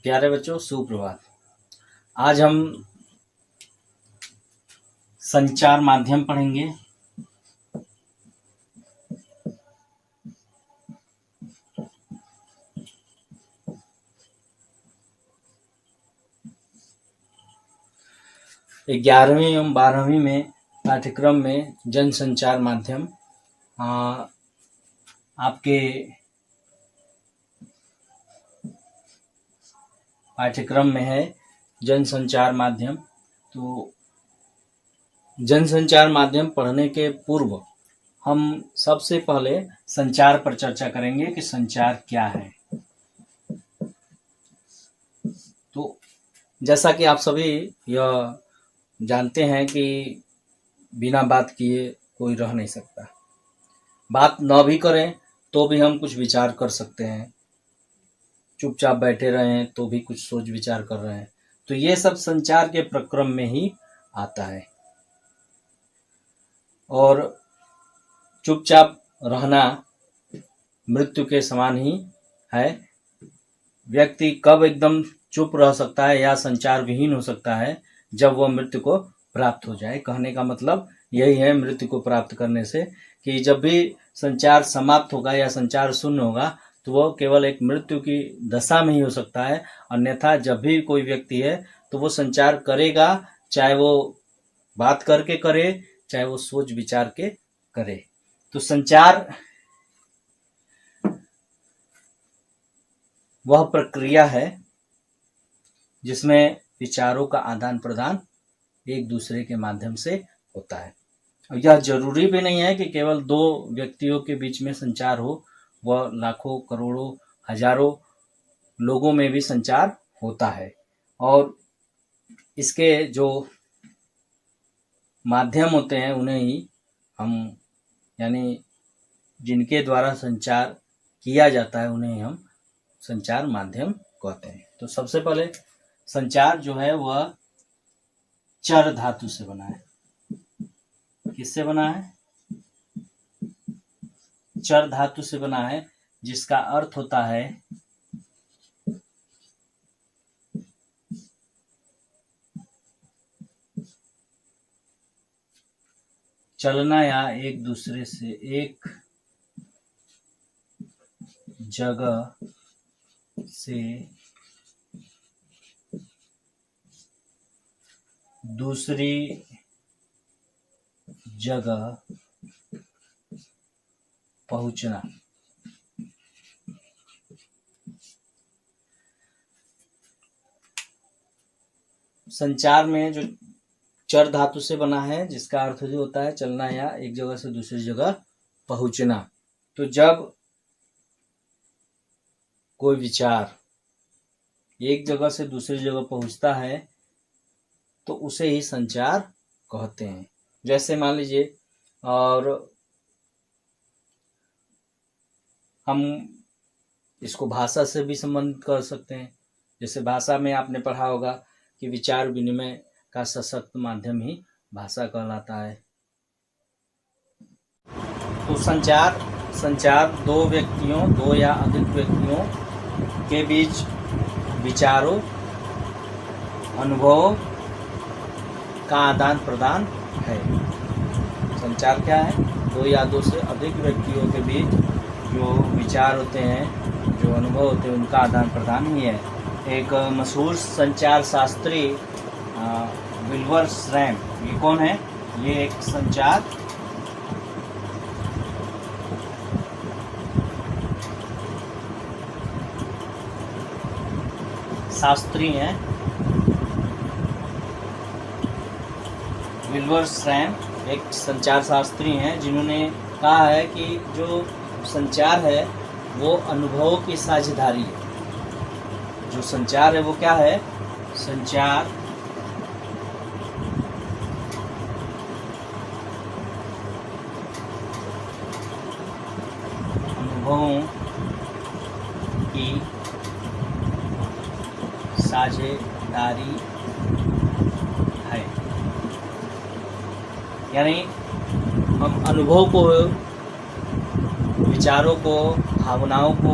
प्यारे बच्चों, सुप्रभात। आज हम संचार माध्यम पढ़ेंगे। ग्यारहवीं एवं 12वीं में पाठ्यक्रम में जनसंचार माध्यम आपके पाठ्यक्रम में है जनसंचार माध्यम। तो जनसंचार माध्यम पढ़ने के पूर्व हम सबसे पहले संचार पर चर्चा करेंगे कि संचार क्या है। तो जैसा कि आप सभी यह जानते हैं कि बिना बात किए कोई रह नहीं सकता। बात न भी करें तो भी हम कुछ विचार कर सकते हैं, चुपचाप बैठे रहें तो भी कुछ सोच विचार कर रहे हैं। तो ये सब संचार के प्रक्रम में ही आता है। और चुपचाप रहना मृत्यु के समान ही है। व्यक्ति कब एकदम चुप रह सकता है या संचार विहीन हो सकता है? जब वह मृत्यु को प्राप्त हो जाए। कहने का मतलब यही है मृत्यु को प्राप्त करने से, कि जब भी संचार समाप्त होगा या संचार शून्य होगा तो वह केवल एक मृत्यु की दशा में ही हो सकता है। अन्यथा जब भी कोई व्यक्ति है तो वो संचार करेगा, चाहे वो बात करके करे, चाहे वो सोच विचार के करे। तो संचार वह प्रक्रिया है जिसमें विचारों का आदान प्रदान एक दूसरे के माध्यम से होता है। और यह जरूरी भी नहीं है कि केवल दो व्यक्तियों के बीच में संचार हो, वह लाखों, करोड़ों, हजारों लोगों में भी संचार होता है। और इसके जो माध्यम होते हैं उन्हें ही हम, यानी जिनके द्वारा संचार किया जाता है, उन्हें हम संचार माध्यम कहते हैं। तो सबसे पहले संचार जो है वह चर धातु से बना है। किससे बना है? चर धातु से बना है, जिसका अर्थ होता है चलना या एक दूसरे से एक जगह से दूसरी जगह पहुंचना। संचार में जो चर धातु से बना है, जिसका अर्थ जो होता है चलना या एक जगह से दूसरी जगह पहुंचना। तो जब कोई विचार एक जगह से दूसरी जगह पहुंचता है तो उसे ही संचार कहते हैं। जैसे मान लीजिए, और हम इसको भाषा से भी संबंधित कर सकते हैं। जैसे भाषा में आपने पढ़ा होगा कि विचार विनिमय का सशक्त माध्यम ही भाषा कहलाता है। तो संचार दो व्यक्तियों, दो या अधिक व्यक्तियों के बीच विचारों, अनुभवों का आदान प्रदान है। संचार क्या है? दो या दो से अधिक व्यक्तियों के बीच जो विचार होते हैं, जो अनुभव होते हैं, उनका आदान प्रदान ही है। एक मशहूर संचार शास्त्री विल्बर श्रैम, ये कौन है? ये एक संचार शास्त्री हैं। विल्बर श्रैम एक संचार शास्त्री हैं, जिन्होंने कहा है कि जो संचार है वो अनुभवों की साझेदारी है। जो संचार है वो क्या है? संचार अनुभवों की साझेदारी है। यानी हम अनुभव को, विचारों को, भावनाओं को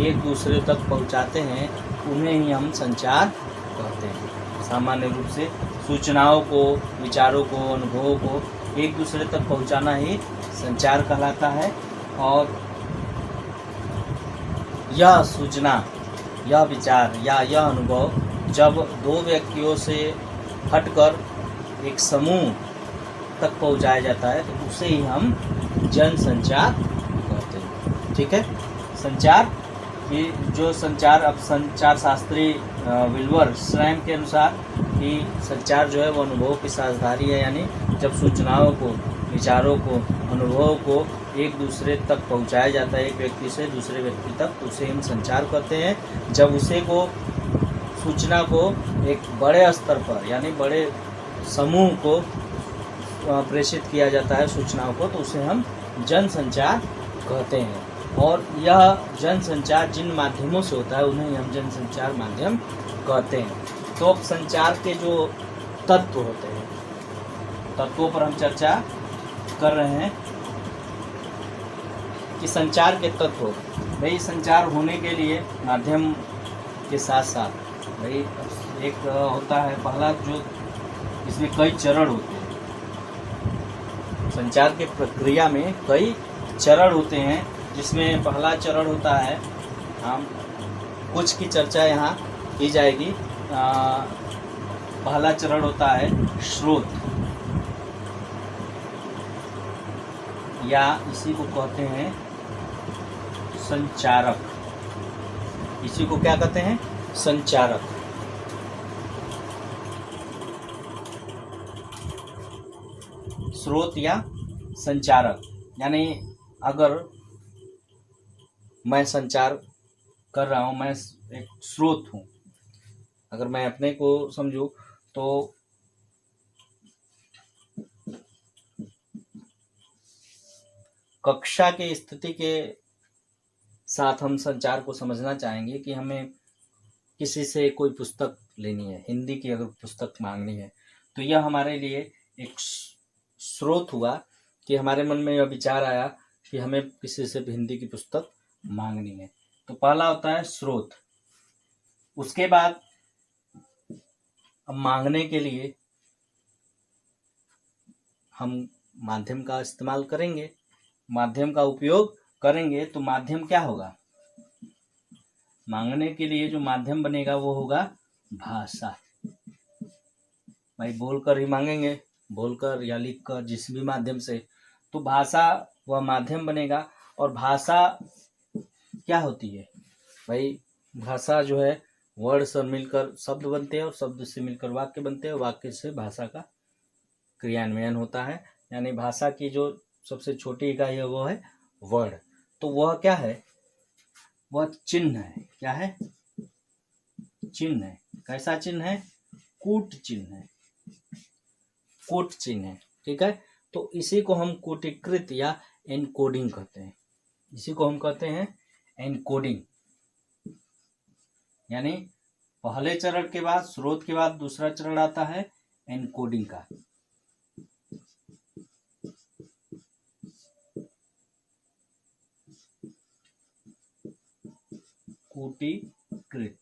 एक दूसरे तक पहुंचाते हैं उन्हें ही हम संचार कहते हैं। सामान्य रूप से सूचनाओं को, विचारों को, अनुभवों को एक दूसरे तक पहुंचाना ही संचार कहलाता है। और यह सूचना, यह विचार या यह अनुभव जब दो व्यक्तियों से हटकर एक समूह तक पहुंचाया जाता है तो उसे ही हम जनसंचार कहते हैं। ठीक है, संचार कि जो संचार, अब संचार शास्त्री विल्बर स्वयं के अनुसार कि संचार जो है वो अनुभव की साझेदारी है, यानी जब सूचनाओं को, विचारों को, अनुभवों को एक दूसरे तक पहुंचाया जाता है, एक व्यक्ति से दूसरे व्यक्ति तक, उसे हम संचार करते हैं। जब उसे को, सूचना को एक बड़े स्तर पर यानी बड़े समूह को प्रेषित किया जाता है सूचनाओं को, तो उसे हम जनसंचार कहते हैं। और यह जनसंचार जिन माध्यमों से होता है उन्हें हम जनसंचार माध्यम कहते हैं। तो अब संचार के जो तत्व होते हैं, तत्वों पर हम चर्चा कर रहे हैं कि संचार के तत्व। भाई संचार होने के लिए माध्यम के साथ साथ भाई एक होता है, पहला जो इसमें कई चरण होते हैं। संचार के प्रक्रिया में कई चरण होते हैं, जिसमें पहला चरण होता है, हम कुछ की चर्चा यहाँ की जाएगी। पहला चरण होता है स्रोत, या इसी को कहते हैं संचारक। इसी को क्या कहते हैं? संचारक। स्रोत या संचारक, यानी अगर मैं संचार कर रहा हूँ, मैं एक स्रोत हूँ। अगर मैं अपने को समझूं तो कक्षा की स्थिति के साथ हम संचार को समझना चाहेंगे कि हमें किसी से कोई पुस्तक लेनी है, हिंदी की अगर पुस्तक मांगनी है, तो यह हमारे लिए एक स्रोत हुआ कि हमारे मन में यह विचार आया कि हमें किसी से हिंदी की पुस्तक मांगनी है। तो पहला होता है स्रोत। उसके बाद अब मांगने के लिए हम माध्यम का इस्तेमाल करेंगे, माध्यम का उपयोग करेंगे। तो माध्यम क्या होगा? मांगने के लिए जो माध्यम बनेगा वो होगा भाषा। भाई बोलकर ही मांगेंगे, बोलकर या लिखकर, जिस भी माध्यम से, तो भाषा वह माध्यम बनेगा। और भाषा क्या होती है? भाई भाषा जो है, वर्ड से मिलकर शब्द बनते हैं और शब्द से मिलकर वाक्य बनते हैं, वाक्य से भाषा का क्रियान्वयन होता है। यानी भाषा की जो सबसे छोटी इकाई है वो है वर्ड। तो वह क्या है? वह चिन्ह है। क्या है? चिन्ह है। कैसा चिन्ह है? कूट चिन्ह है। कूट चिन्ह है। ठीक है, तो इसी को हम कूटीकृत या एनकोडिंग कहते हैं। इसी को हम कहते हैं एनकोडिंग। यानी पहले चरण के बाद, स्रोत के बाद दूसरा चरण आता है एनकोडिंग का। कूटीकृत,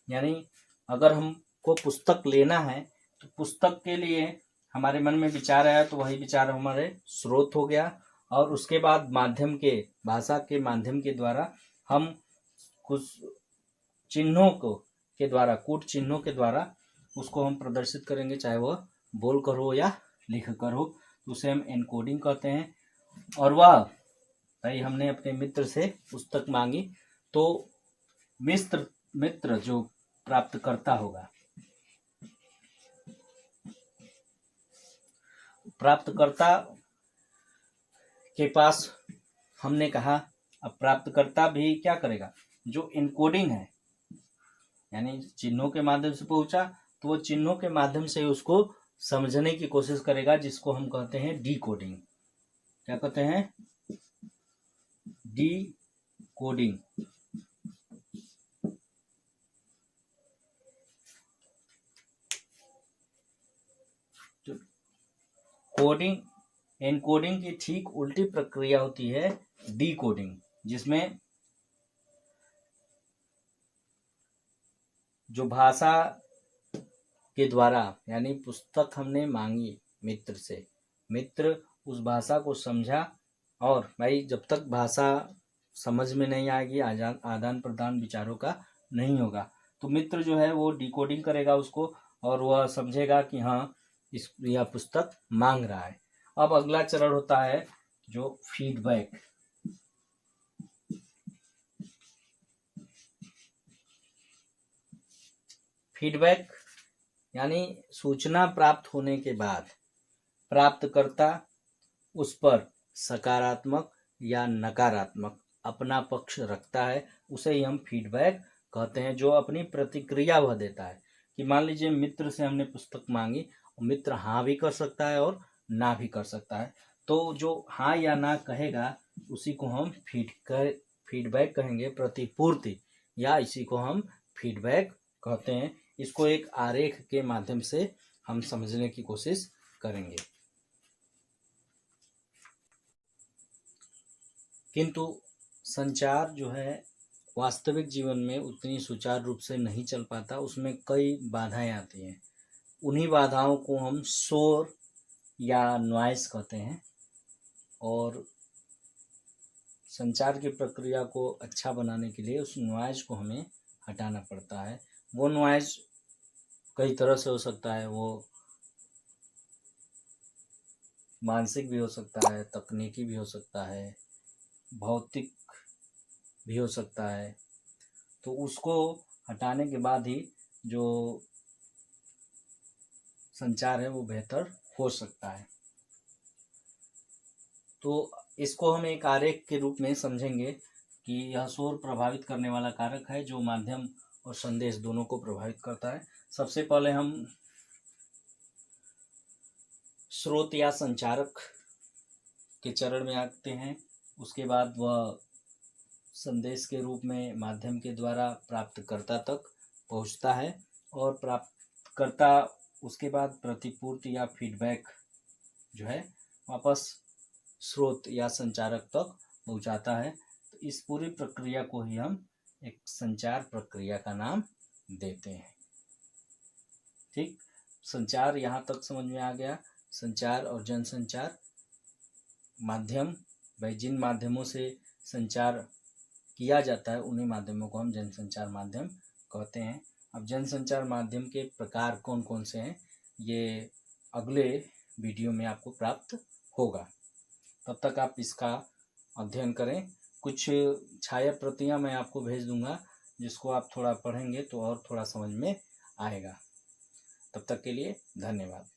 यानी अगर हमको पुस्तक लेना है तो पुस्तक के लिए हमारे मन में विचार आया तो वही विचार हमारे स्रोत हो गया। और उसके बाद माध्यम के, भाषा के माध्यम के द्वारा हम कुछ चिन्हों को के द्वारा, कूट चिन्हों के द्वारा उसको हम प्रदर्शित करेंगे, चाहे वह बोल कर हो या लिख कर हो, तो उसे हम एनकोडिंग कहते हैं। और वह भाई हमने अपने मित्र से पुस्तक मांगी, तो मित्र जो प्राप्तकर्ता होगा, प्राप्तकर्ता के पास हमने कहा, अब प्राप्तकर्ता भी क्या करेगा? जो एनकोडिंग है, यानी चिन्हों के माध्यम से पहुंचा, तो वो चिन्हों के माध्यम से उसको समझने की कोशिश करेगा, जिसको हम कहते हैं डीकोडिंग। क्या कहते हैं? डीकोडिंग। कोडिंग, एनकोडिंग की ठीक उल्टी प्रक्रिया होती है डीकोडिंग, जिसमें जो भाषा के द्वारा, यानी पुस्तक हमने मांगी मित्र से, मित्र उस भाषा को समझा, और भाई जब तक भाषा समझ में नहीं आएगी, आदान प्रदान विचारों का नहीं होगा, तो मित्र जो है वो डिकोडिंग करेगा उसको, और वह समझेगा कि हाँ यह पुस्तक मांग रहा है। अब अगला चरण होता है जो फीडबैक। फीडबैक यानी सूचना प्राप्त होने के बाद प्राप्तकर्ता उस पर सकारात्मक या नकारात्मक अपना पक्ष रखता है, उसे ही हम फीडबैक कहते हैं, जो अपनी प्रतिक्रिया वह देता है। कि मान लीजिए मित्र से हमने पुस्तक मांगी, मित्र हाँ भी कर सकता है और ना भी कर सकता है, तो जो हाँ या ना कहेगा उसी को हम फीडबैक कहेंगे, प्रतिपूर्ति, या इसी को हम फीडबैक कहते हैं। इसको एक आरेख के माध्यम से हम समझने की कोशिश करेंगे। किंतु संचार जो है वास्तविक जीवन में उतनी सुचारू रूप से नहीं चल पाता, उसमें कई बाधाएं आती हैं। उन्हीं बाधाओं को हम शोर या नॉइस कहते हैं, और संचार की प्रक्रिया को अच्छा बनाने के लिए उस नॉइज को हमें हटाना पड़ता है। वो नॉइज कई तरह से हो सकता है, वो मानसिक भी हो सकता है, तकनीकी भी हो सकता है, भौतिक भी हो सकता है। तो उसको हटाने के बाद ही जो संचार है वो बेहतर हो सकता है। तो इसको हम एक आरेख के रूप में समझेंगे कि यह शोर प्रभावित करने वाला कारक है जो माध्यम और संदेश दोनों को प्रभावित करता है। सबसे पहले हम स्रोत या संचारक के चरण में आते हैं। उसके बाद वह संदेश के रूप में माध्यम के द्वारा प्राप्तकर्ता तक पहुंचता है, और प्राप्तकर्ता उसके बाद प्रतिपूर्ति या फीडबैक जो है वापस स्रोत या संचारक तक पहुंचाता है। तो इस पूरी प्रक्रिया को ही हम एक संचार प्रक्रिया का नाम देते हैं। ठीक, संचार यहाँ तक समझ में आ गया। संचार और जनसंचार माध्यम, भाई जिन माध्यमों से संचार किया जाता है उन्हीं माध्यमों को हम जनसंचार माध्यम कहते हैं। अब जनसंचार माध्यम के प्रकार कौन कौन से हैं ये अगले वीडियो में आपको प्राप्त होगा। तब तक आप इसका अध्ययन करें। कुछ छाया प्रतियां मैं आपको भेज दूंगा, जिसको आप थोड़ा पढ़ेंगे तो और थोड़ा समझ में आएगा। तब तक के लिए धन्यवाद।